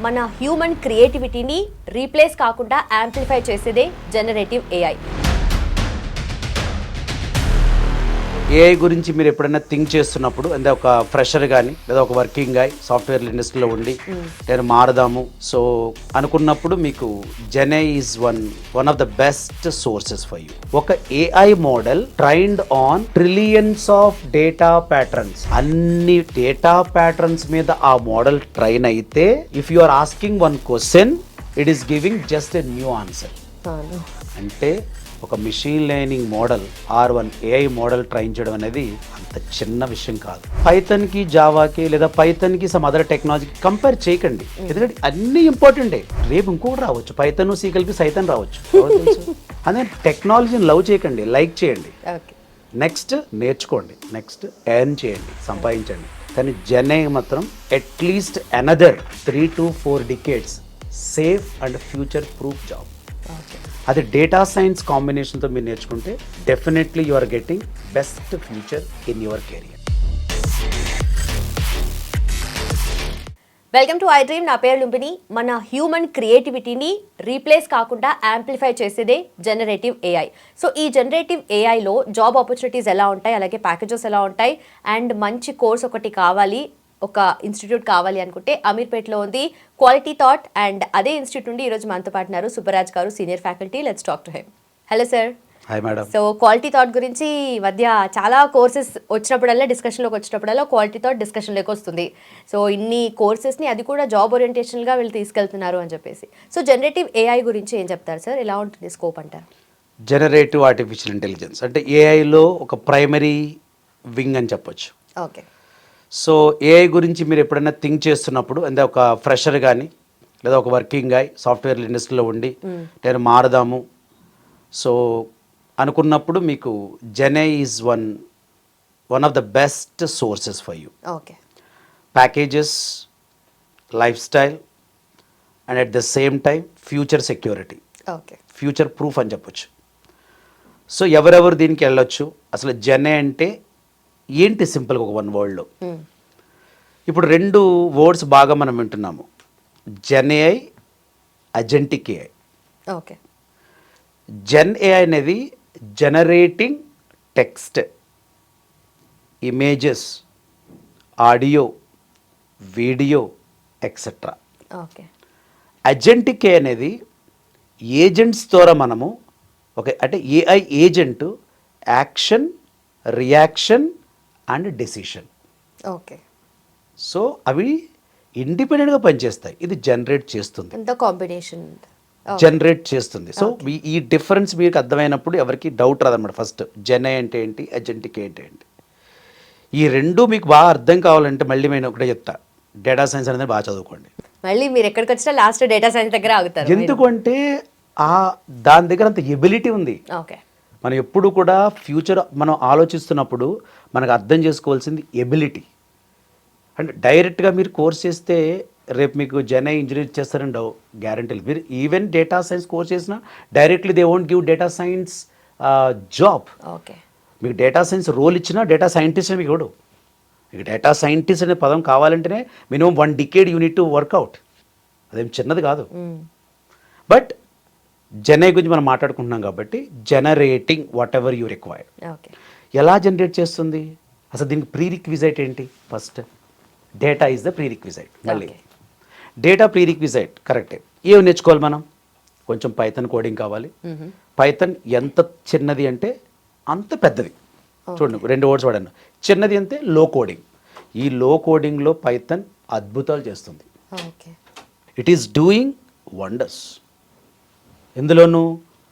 మన హ్యూమన్ క్రియేటివిటీని రీప్లేస్ కాకుండా యాంప్లిఫై చేసేదే జనరేటివ్ ఏఐ. ఏఐ గురించి మీరు ఎప్పుడైనా థింక్ చేస్తున్నప్పుడు అంటే ఒక ఫ్రెషర్ కానీ లేదా ఒక వర్కింగ్ గాయ్ సాఫ్ట్వేర్ ఇండస్ట్రీలో ఉండి నేను మారదాము సో అనుకున్నప్పుడు మీకు GenAI is one of the best sources for you. ఒక AI model trained on trillions of data patterns. అన్ని డేటా ప్యాటర్న్స్ మీద ఆ మోడల్ ట్రైన్ అయితే if you are asking one question it is giving just a new answer. అంటే ఒక machine learning model one AI model train చేయడం అనేది అంత చిన్న విషయం కాదు. పైథాన్కి జావాకి లేదా పైథాన్కి సమ్ అదర్ టెక్నాలజీకి కంపేర్ చేయకండి, ఎందుకంటే అన్నీ ఇంపార్టెంటే. రేపు ఇంకోటి రావచ్చు, పైథాన్ సి కలిపి సైతాన్ రావచ్చు. అదే టెక్నాలజీని లవ్ చేయకండి, లైక్ చేయండి, నెక్స్ట్ నేర్చుకోండి, నెక్స్ట్ ఎర్న్ చేయండి, సంపాదించండి. కానీ జెనై మాత్రం at least another 3 to 4 decades safe and future proof job. అది డేటా సైన్స్ కాంబినేషన్తో మీరు నేర్చుకుంటే definitely you are getting best future in your career. Welcome to iDream. నా పేరు లుంబిని. మన హ్యూమన్ క్రియేటివిటీని రీప్లేస్ కాకుండా యాంప్లిఫై చేసేదే జనరేటివ్ ఏఐ. సో ఈ జనరేటివ్ ఏఐలో జాబ్ ఆపర్చునిటీస్ ఎలా ఉంటాయి, అలాగే ప్యాకేజెస్ ఎలా ఉంటాయి, అండ్ మంచి కోర్స్ ఒకటి కావాలి, ఒక ఇన్స్టిట్యూట్ కావాలి అనుకుంటే అమీర్పేట్లో ఉంది క్వాలిటీ థాట్. అండ్ అదే ఇన్స్టిట్యూట్ నుండి ఈరోజు మనతో పాటున్నారు సుబ్బరాజ్ గారు, senior faculty. Let's talk to him. Hello sir. Hi madam. So quality thought గురించి ఈ మధ్య చాలా కోర్సెస్ వచ్చినప్పుడల్లా, డిస్కషన్లోకి వచ్చినప్పుడల్లా క్వాలిటీ థాట్ డిస్కషన్లోకి వస్తుంది. సో ఇన్ని కోర్సెస్ని అది కూడా జాబ్ ఓరియంటేషన్గా వీళ్ళు తీసుకెళ్తున్నారు అని చెప్పేసి. సో జనరేటివ్ ఏఐ గురించి ఏం చెప్తారు సార్, ఎలా ఉంటుంది స్కోప్ అంటారు? జనరేటివ్ ఆర్టిఫిషియల్ ఇంటెలిజెన్స్ అంటే ఏఐలో ఒక ప్రైమరీ వింగ్ అని చెప్పొచ్చు. ఓకే. సో ఏఐ గురించి మీరు ఎప్పుడైనా థింక్ చేస్తున్నప్పుడు అంటే ఒక ఫ్రెషర్ కానీ లేదా ఒక వర్కింగ్ గాయ్ సాఫ్ట్వేర్ ఇండస్ట్రీలో ఉండి నేను మారదాము సో అనుకున్నప్పుడు మీకు GenAI is one of the best sources for you. Okay. Packages, life style and at the same time future security, okay, future proof అని చెప్పొచ్చు. సో ఎవరెవరు దీనికి వెళ్ళొచ్చు. అసలు జెనై అంటే ఏంటి సింపుల్గా ఒక వన్ వర్డ్లో. ఇప్పుడు 2 వర్డ్స్ బాగా మనం వింటున్నాము, GenAI, agentic AI. Okay. Gen AI అనేది generating text, images, audio, video etcetera. Okay. Agentic AI అనేది ఏజెంట్స్ ద్వారా మనము అంటే AI agent action, reaction and decision. Okay. So అవి ఇండిపెండెంట్గా పనిచేస్తాయి. ఇది జనరేట్ చేస్తుంది, కాంబినేషన్ జనరేట్ చేస్తుంది. సో ఈ డిఫరెన్స్ మీకు అర్థమైనప్పుడు ఎవరికి డౌట్ రాదన్నమాట. ఫస్ట్ జెనై అంటే ఏంటి, అజెంటిక్ ఏంటి ఏంటి, ఈ 2 మీకు బాగా అర్థం కావాలంటే మళ్ళీ నేను ఒకటే చెప్తా, డేటా సైన్స్ అనేది బాగా చదువుకోండి. మళ్ళీ మీరు ఎక్కడికి వచ్చినా లాస్ట్ డేటా సైన్స్ దగ్గర ఆగుతారు. ఎందుకంటే దాని దగ్గర అంత ఎబిలిటీ ఉంది. ఓకే. మనం ఎప్పుడు కూడా ఫ్యూచర్ మనం ఆలోచిస్తున్నప్పుడు మనకు అర్థం చేసుకోవాల్సింది ఎబిలిటీ. అంటే డైరెక్ట్గా మీరు కోర్స్ చేస్తే రేపు మీకు జెనై ఇంజనీర్ చేస్తారని గ్యారంటీ. మీరు ఈవెన్ డేటా సైన్స్ కోర్స్ చేసినా directly they won't give data science job. Okay. మీకు డేటా సైన్స్ రోల్ ఇచ్చినా డేటా సైంటిస్ట్ అని మీకు ఇవ్వడు. మీకు డేటా సైంటిస్ట్ అనే పదం కావాలంటేనే minimum 1 decade you need to work out. అదేం చిన్నది కాదు. బట్ జెనై గురించి మనం మాట్లాడుకుంటున్నాం కాబట్టి generating whatever you required. Okay. ఎలా జనరేట్ చేస్తుంది, అసలు దీనికి ప్రీ రిక్విజైట్ ఏంటి? First data is the pre requisite. మళ్ళీ డేటా ప్రీ రిక్విజైట్ కరెక్టే. ఏమి నేర్చుకోవాలి మనం? కొంచెం పైథాన్ కోడింగ్ కావాలి. పైథాన్ ఎంత చిన్నది అంటే అంత పెద్దది. చూడండి 2 వర్డ్స్ వాడాను. చిన్నది అంటే లో కోడింగ్. ఈ లో కోడింగ్లో పైథాన్ అద్భుతాలు చేస్తుంది. It is doing wonders. ఎందులోనూ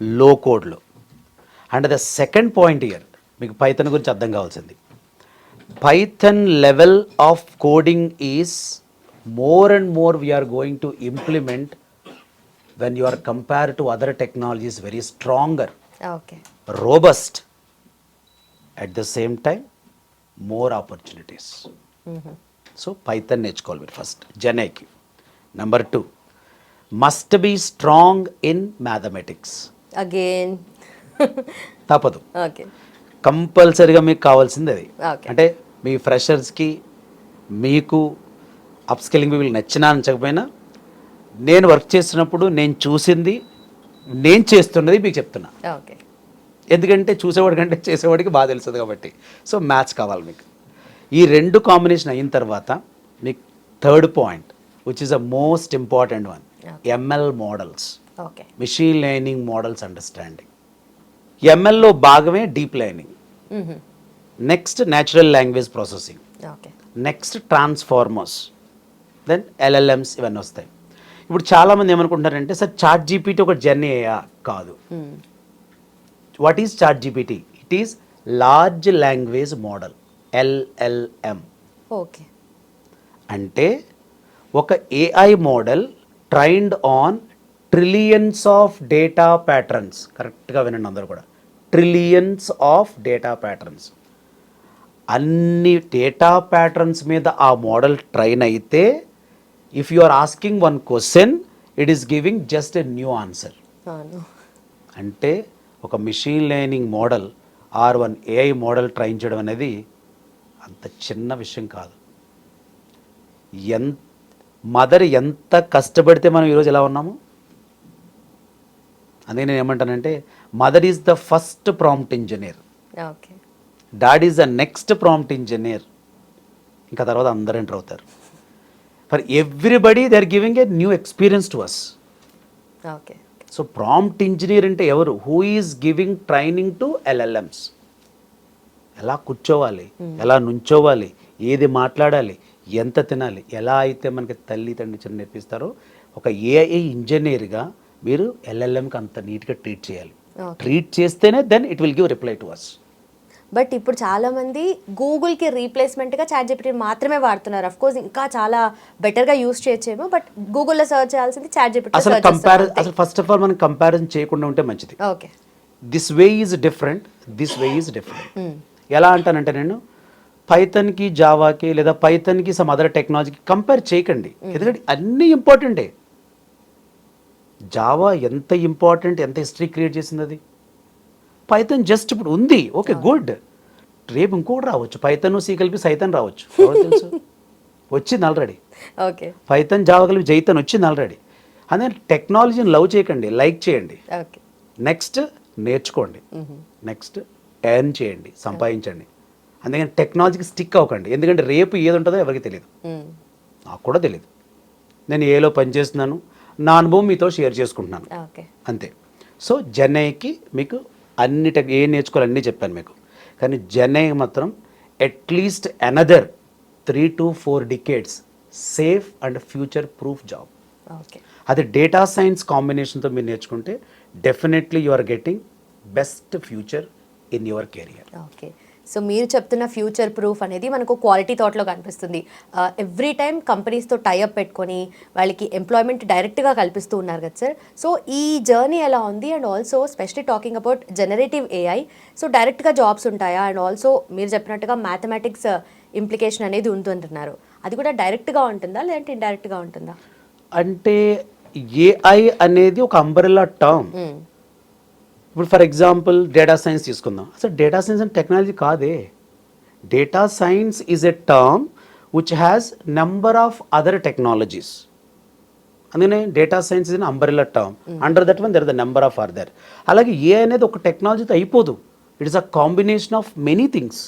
లో కోడ్లో. And the second point here మీకు పైథాన్ గురించి అర్థం కావాల్సింది, Python level of coding is more and more we're going to implement when you are compare to other technologies very stronger, robust, at the same time more opportunities. So Python నేర్చుకోవాలి మీరు first జెనైకి. Number 2 must be strong in mathematics. Again తప్పదు. Okay. కంపల్సరీగా మీకు కావాల్సింది అది. అంటే మీ ఫ్రెషర్స్కి మీకు అప్ స్కిల్లింగ్ వీళ్ళు నచ్చినా నచ్చకపోయినా నేను వర్క్ చేస్తున్నప్పుడు నేను చూసింది, నేను చేస్తున్నది మీకు చెప్తున్నా. ఓకే. ఎందుకంటే చూసేవాడి కంటే చేసేవాడికి బాగా తెలుస్తుంది కాబట్టి. సో మ్యాథ్స్ కావాలి మీకు. ఈ రెండు కాంబినేషన్ అయిన తర్వాత మీకు third point which is a most important one, ML models, okay. Machine learning models understanding. ఎంఎల్లో భాగమే deep learning, next natural language processing, okay. Next transformers, then LLMs, ఇవన్నీ వస్తాయి. ఇప్పుడు చాలామంది ఏమనుకుంటారంటే సార్ చాట్ జీపీటీ ఒక జర్నీ కాదు. What is chat GPT? It is large language model, LLM. Okay. అంటే ఒక AI model trained on trillions of data patterns. కరెక్ట్గా వినండి అందరూ కూడా, ట్రిలియన్స్ ఆఫ్ డేటా ప్యాటర్న్స్. అన్ని డేటా ప్యాటర్న్స్ మీద ఆ మోడల్ ట్రైన్ అయితే if you are asking one question it is giving just a new answer. అంటే ఒక machine learning model or one AI model train చేయడం అనేది అంత చిన్న విషయం కాదు. మదర్ ఎంత కష్టపడితే మనం ఈరోజు ఎలా ఉన్నాము. అందుకే నేను ఏమంటానంటే mother is the first prompt engineer, okay. Dad is the next prompt engineer, ఇంకా తర్వాత అందరూ ఎంటర్ అవుతారు. For everybody they are giving a new experience to us. Okay. So prompt engineer అంటే ఎవరు? Who is giving training to LLMs. ఎలా కూర్చోవాలి, ఎలా నుంచోవాలి, ఏది మాట్లాడాలి, ఎంత తినాలి, ఎలా అయితే మనకి తల్లి తండ్రి చిన్న నేర్పిస్తారో ఒక ఏఐ ఇంజనీర్గా మీరు ఎల్ఎల్ఎంకి అంత నీట్గా ట్రీట్ చేయాలి. ట్రీట్ చేస్తేనే then it will give reply to us. But ఇప్పుడు చాలా మంది గూగుల్కి రీప్లేస్మెంట్గా చాట్ జీపీటీ మాత్రమే వాడుతున్నారు. అఫ్ కోర్స్ ఇంకా చాలా బెటర్గా యూస్ చేయొచ్చేమో, బట్ గూగుల్లో సర్చ్ చేయాల్సింది చాట్ జీపీటీ. అసలు ఫస్ట్ ఆఫ్ ఆల్ మనం కంపారిజన్ చేయకుండా ఉంటే మంచిది. Okay. This way is different, this way is different. ఎలా అంటానంటే నేను పైథన్కి జావాకి లేదా పైథన్కి సమ్ అదర్ టెక్నాలజీకి కంపేర్ చేయకండి, ఎందుకంటే అన్నీ ఇంపార్టెంటే. జావా ఎంత ఇంపార్టెంట్, ఎంత హిస్టరీ క్రియేట్ చేసింది అది. పైథన్ జస్ట్ ఇప్పుడు ఉంది, ఓకే గుడ్. రేపు ఇంకోటి రావచ్చు, పైథన్ సి కలిపి సైతన్ రావచ్చు, తెలుసు వచ్చింది ఆల్రెడీ. ఓకే. పైథన్ జావా కలిపి జైతన్ వచ్చింది ఆల్రెడీ. అదే టెక్నాలజీని లవ్ చేయకండి, లైక్ చేయండి. ఓకే. నెక్స్ట్ నేర్చుకోండి, నెక్స్ట్ ఎర్న్ చేయండి, సంపాదించండి. అందుకని టెక్నాలజీకి స్టిక్ అవ్వకండి, ఎందుకంటే రేపు ఏది ఉంటుందో ఎవరికి తెలియదు, నాకు కూడా తెలియదు. నేను ఏలో పనిచేస్తున్నాను, నా అనుభవం మీతో షేర్ చేసుకుంటున్నాను అంతే. సో జెన్ఐకి మీకు అన్ని ఏం నేర్చుకోవాలి అన్నీ చెప్పాను మీకు. కానీ జెన్ఐ మాత్రం at least another 3 to 4 decades safe and future proof job. అది డేటా సైన్స్ కాంబినేషన్తో మీరు నేర్చుకుంటే definitely you are getting best future in your career. Okay. So మీరు చెప్తున్న ఫ్యూచర్ ప్రూఫ్ అనేది మనకు క్వాలిటీ థాట్లో కనిపిస్తుంది. ఎవ్రీ టైం కంపెనీస్తో టైఅప్ పెట్టుకొని వాళ్ళకి ఎంప్లాయ్మెంట్ డైరెక్ట్గా కల్పిస్తూ ఉన్నారు కదా సార్. సో ఈ జర్నీ ఎలా ఉంది? And also especially talking about generative AI, so డైరెక్ట్గా జాబ్స్ ఉంటాయా? అండ్ ఆల్సో మీరు చెప్పినట్టుగా మ్యాథమెటిక్స్ ఇంప్లికేషన్ అనేది ఉంటుంటున్నారు, అది కూడా డైరెక్ట్గా ఉంటుందా లేదంటే ఇండైరెక్ట్గా ఉంటుందా? అంటే ఏఐ అనేది ఒక అంబ్రెల్లా టర్మ్. ఇప్పుడు ఫర్ ఎగ్జాంపుల్ డేటా సైన్స్ తీసుకుందాం. అసలు డేటా సైన్స్ అండ్ టెక్నాలజీ కాదే. Data science is a term which has number of other technologies. అందుకనే data science is an umbrella term. Under that one there is the number of other. అలాగే ఏ అనేది ఒక టెక్నాలజీతో అయిపోదు, it is a combination of many things.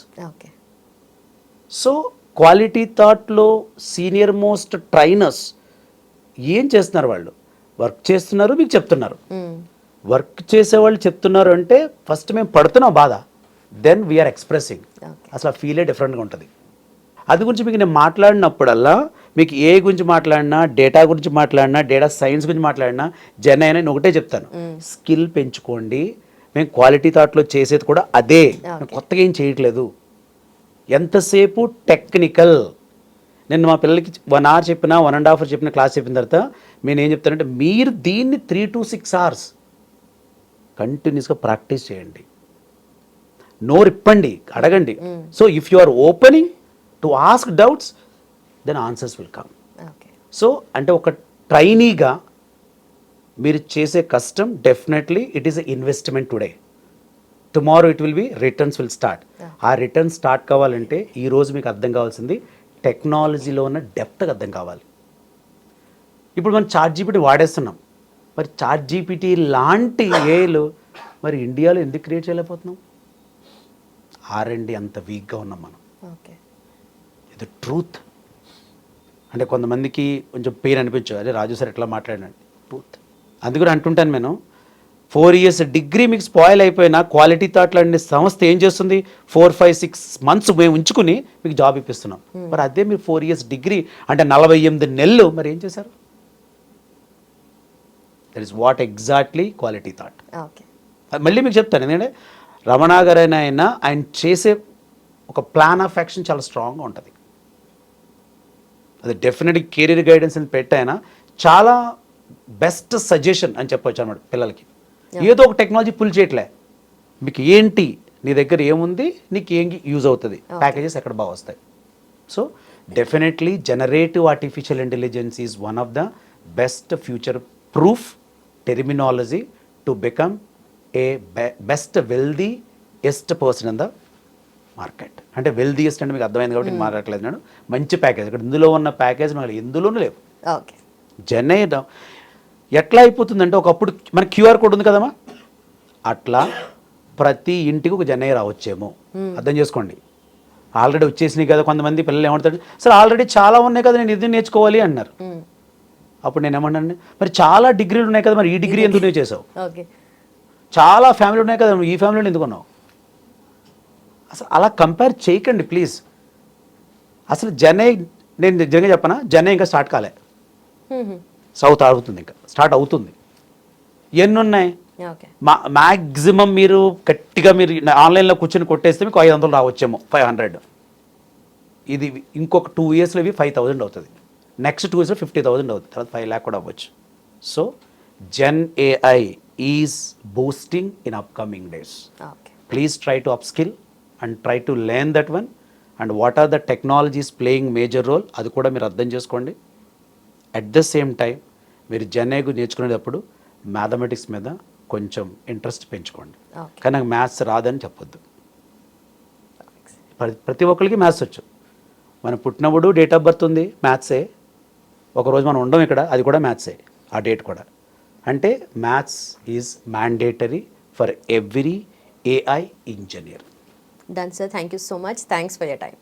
So Quality థాట్లో senior most trainers ఏం చేస్తున్నారు? వాళ్ళు వర్క్ చేస్తున్నారు, మీకు చెప్తున్నారు. వర్క్ చేసేవాళ్ళు చెప్తున్నారు అంటే ఫస్ట్ మేము పడుతున్నాం బాధ, దెన్ వీఆర్ ఎక్స్ప్రెసింగ్. అసలు ఆ ఫీలే డిఫరెంట్గా ఉంటుంది. అది గురించి మీకు నేను మాట్లాడినప్పుడల్లా, మీకు ఏ గురించి మాట్లాడినా, డేటా గురించి మాట్లాడినా, డేటా సైన్స్ గురించి మాట్లాడినా, జెన్ అయినా నేను ఒకటే చెప్తాను, స్కిల్ పెంచుకోండి. మేము క్వాలిటీ థాట్లో చేసేది కూడా అదే, కొత్తగా ఏం చేయట్లేదు. ఎంతసేపు టెక్నికల్. నేను మా పిల్లలకి 1 hour చెప్పినా 1.5 hours చెప్పిన క్లాస్ చెప్పిన తర్వాత నేను ఏం చెప్తానంటే మీరు దీన్ని 3 to 6 hours కంటిన్యూస్గా ప్రాక్టీస్ చేయండి, నోరు ఇప్పండి, అడగండి. So if you are opening to ask doubts then answers will come. So అంటే ఒక ట్రైనీగా మీరు చేసే కష్టం definitely it is a investment today. Tomorrow it will be returns will start. ఆ రిటర్న్స్ స్టార్ట్ కావాలంటే ఈరోజు మీకు అర్థం కావాల్సింది టెక్నాలజీలో ఉన్న డెప్త్గా అర్థం కావాలి. ఇప్పుడు మనం చాట్ జీపీటీ వాడేస్తున్నాం, మరి చాట్ జీపీటీ లాంటి ఏలు మరి ఇండియాలో ఎందుకు క్రియేట్ చేయలేకపోతున్నాం? R&D అంత వీక్గా ఉన్నాం మనం. ఓకే. ఇది ట్రూత్. అంటే కొంతమందికి కొంచెం పెయిన్ అనిపించు, అదే రాజు సార్ ఎట్లా మాట్లాడినాడు, ట్రూత్. అందుకని అంటుంటాను నేను, 4 years డిగ్రీ మీకు స్పాయిల్ అయిపోయినా క్వాలిటీ థాట్ లాంటి సంస్థ ఏం చేస్తుంది, 4, 5, 6 months మేము ఉంచుకుని మీకు జాబ్ ఇప్పిస్తున్నాం. మరి అదే మీరు 4 years డిగ్రీ అంటే 48 నెలలు మరి ఏం చేశారు? That is what exactly quality thought. Okay. మళ్ళీ మీకు చెప్తాను, ఎందుకంటే రమణ గారైనా ఆయన చేసే ఒక ప్లాన్ ఆఫ్ యాక్షన్ చాలా స్ట్రాంగ్గా ఉంటుంది. అది డెఫినెట్గా కెరీర్ గైడెన్స్ అని పెట్టైనా చాలా బెస్ట్ సజెషన్ అని చెప్పొచ్చు అనమాట పిల్లలకి. ఏదో ఒక టెక్నాలజీ పుల్ చేయట్లే, మీకు ఏంటి, నీ దగ్గర ఏముంది, నీకు ఏం యూజ్ అవుతుంది, ప్యాకేజెస్ ఎక్కడ బాగా వస్తాయి. So definitely generative artificial intelligence is one of the best future proof terminology to become a best wealthiest person in the market. అంటే వెల్దీయెస్ట్ అంటే మీకు అర్థమైంది కాబట్టి నేను మాట్లాడలేదు. నేను మంచి ప్యాకేజ్, ఇక్కడ ఇందులో ఉన్న ప్యాకేజ్ మనకి ఎందులోనూ లేవు. ఓకే. జనరేట్ ఎట్లా అయిపోతుందంటే, ఒకప్పుడు మన క్యూఆర్ కోడ్ ఉంది కదమ్మా, అట్లా ప్రతి ఇంటికి ఒక జనయ్య రావచ్చేమో. అర్థం చేసుకోండి, ఆల్రెడీ వచ్చేసినాయి కదా. కొంతమంది పిల్లలు ఏమంటారు, సార్ ఆల్రెడీ చాలా ఉన్నాయి కదా, నేను ఇది నేర్చుకోవాలి అన్నారు. అప్పుడు నేను ఏమన్నాను, మరి చాలా డిగ్రీలు ఉన్నాయి కదా, మరి ఈ డిగ్రీ ఎందుకు చేసావు? ఓకే. చాలా ఫ్యామిలీ ఉన్నాయి కదా, ఈ ఫ్యామిలీని ఎందుకు ఉన్నావు? అసలు అలా కంపేర్ చేయకండి ప్లీజ్. అసలు జనయ్, నేను నిజంగా చెప్పనా, జనయ్ ఇంకా స్టార్ట్ కాలే, సౌత్ అవుతుంది, ఇంకా స్టార్ట్ అవుతుంది. ఎన్ని ఉన్నాయి? మ్యాక్సిమం మీరు గట్టిగా మీరు ఆన్లైన్లో కూర్చొని కొట్టేస్తే మీకు 500 రావచ్చేమో, 500. ఇది ఇంకొక 2 yearsలో ఇవి 5000 అవుతుంది, నెక్స్ట్ 2 yearsలో 50,000 అవుతుంది, తర్వాత 5 lakh కూడా అవ్వచ్చు. So gen AI is boosting in upcoming days. Please try to upskill and try to learn that one, and what are the technologies playing major role, అది కూడా మీరు అర్థం చేసుకోండి. అట్ ద సేమ్ టైం మీరు జెన్ఐకు నేర్చుకునేటప్పుడు mathematics మీద కొంచెం interest పెంచుకోండి. కానీ నాకు మ్యాథ్స్ రాదని చెప్పొద్దు. ప్రతి ఒక్కరికి మ్యాథ్స్ వచ్చు. మనం పుట్టినప్పుడు డేట్ ఆఫ్ బర్త్ ఉంది, మ్యాథ్సే. ఒకరోజు మనం ఉండం ఇక్కడ, అది కూడా మ్యాథ్సే, ఆ డేట్ కూడా. అంటే maths is mandatory for every AI engineer. Done sir, thank you so much, thanks for your time.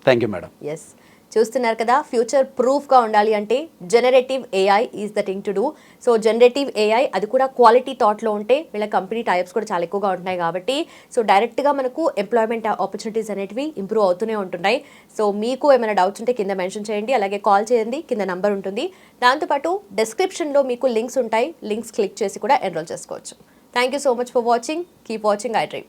Thank you madam. Yes, చూస్తున్నారు కదా, ఫ్యూచర్ ప్రూఫ్గా ఉండాలి అంటే generative AI is the thing to do. So generative AI అది కూడా quality థాట్లో ఉంటే వీళ్ళ company types కూడా చాలా ఎక్కువగా ఉంటున్నాయి కాబట్టి సో డైరెక్ట్గా మనకు ఎంప్లాయ్మెంట్ ఆపర్చునిటీస్ అనేటివి ఇంప్రూవ్ అవుతూనే ఉంటున్నాయి. సో మీకు ఏమైనా డౌట్స్ ఉంటే కింద మెన్షన్ చేయండి, అలాగే కాల్ చేయండి, కింద నంబర్ ఉంటుంది. దాంతోపాటు డిస్క్రిప్షన్లో మీకు లింక్స్ ఉంటాయి, లింక్స్ క్లిక్ చేసి కూడా ఎన్రోల్ చేసుకోవచ్చు. Thank you so much for watching, keep watching iDream.